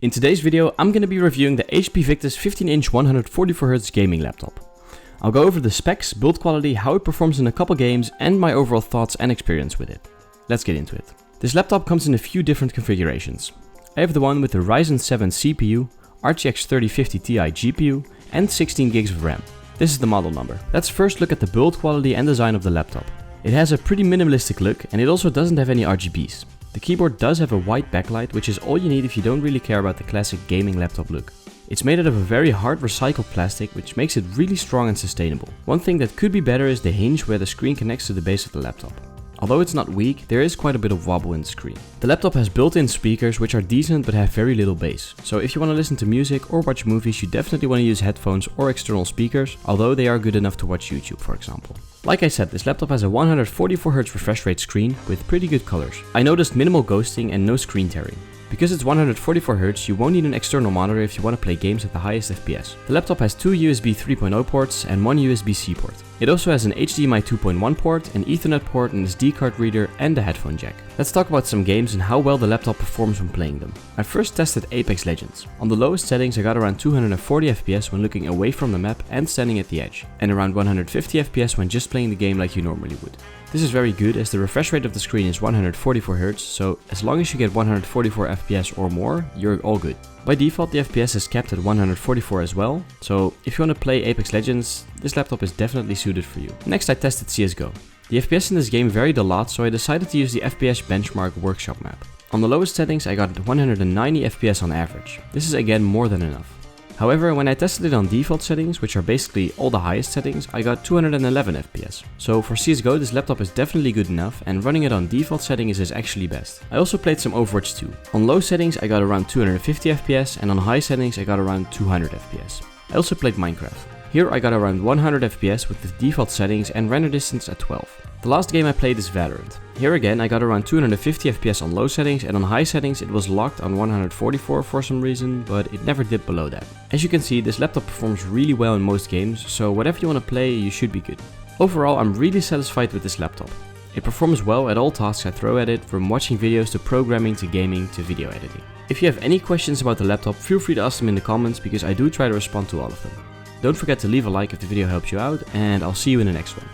In today's video, I'm going to be reviewing the HP Victus 15-inch 144Hz gaming laptop. I'll go over the specs, build quality, how it performs in a couple games, and my overall thoughts and experience with it. Let's get into it. This laptop comes in a few different configurations. I have the one with the Ryzen 7 CPU, RTX3050 Ti GPU, and 16GB of RAM. This is the model number. Let's first look at the build quality and design of the laptop. It has a pretty minimalistic look, and it also doesn't have any RGBs. The keyboard does have a white backlight, which is all you need if you don't really care about the classic gaming laptop look. It's made out of a very hard recycled plastic, which makes it really strong and sustainable. One thing that could be better is the hinge where the screen connects to the base of the laptop. Although it's not weak, there is quite a bit of wobble in the screen. The laptop has built-in speakers which are decent but have very little bass. So if you want to listen to music or watch movies, you definitely want to use headphones or external speakers, although they are good enough to watch YouTube, for example. Like I said, this laptop has a 144Hz refresh rate screen with pretty good colors. I noticed minimal ghosting and no screen tearing. Because it's 144Hz, you won't need an external monitor if you want to play games at the highest FPS. The laptop has two USB 3.0 ports and one USB-C port. It also has an HDMI 2.1 port, an Ethernet port, an SD card reader, and a headphone jack. Let's talk about some games and how well the laptop performs when playing them. I first tested Apex Legends. On the lowest settings I got around 240 FPS when looking away from the map and standing at the edge, and around 150 FPS when just playing the game like you normally would. This is very good as the refresh rate of the screen is 144Hz, so as long as you get 144 FPS or more, you're all good. By default, the FPS is capped at 144 as well, so if you want to play Apex Legends, this laptop is definitely suited for you. Next I tested CSGO. The FPS in this game varied a lot, so I decided to use the FPS benchmark workshop map. On the lowest settings I got 190 FPS on average. This is again more than enough. However, when I tested it on default settings, which are basically all the highest settings, I got 211 FPS. So for CSGO, this laptop is definitely good enough, and running it on default settings is actually best. I also played some Overwatch 2. On low settings I got around 250 FPS, and on high settings I got around 200 FPS. I also played Minecraft. Here I got around 100 FPS with the default settings and render distance at 12. The last game I played is Valorant. Here again I got around 250 FPS on low settings, and on high settings it was locked on 144 for some reason, but it never dipped below that. As you can see, this laptop performs really well in most games, so whatever you want to play you should be good. Overall, I'm really satisfied with this laptop. It performs well at all tasks I throw at it, from watching videos to programming to gaming to video editing. If you have any questions about the laptop, feel free to ask them in the comments because I do try to respond to all of them. Don't forget to leave a like if the video helps you out, and I'll see you in the next one.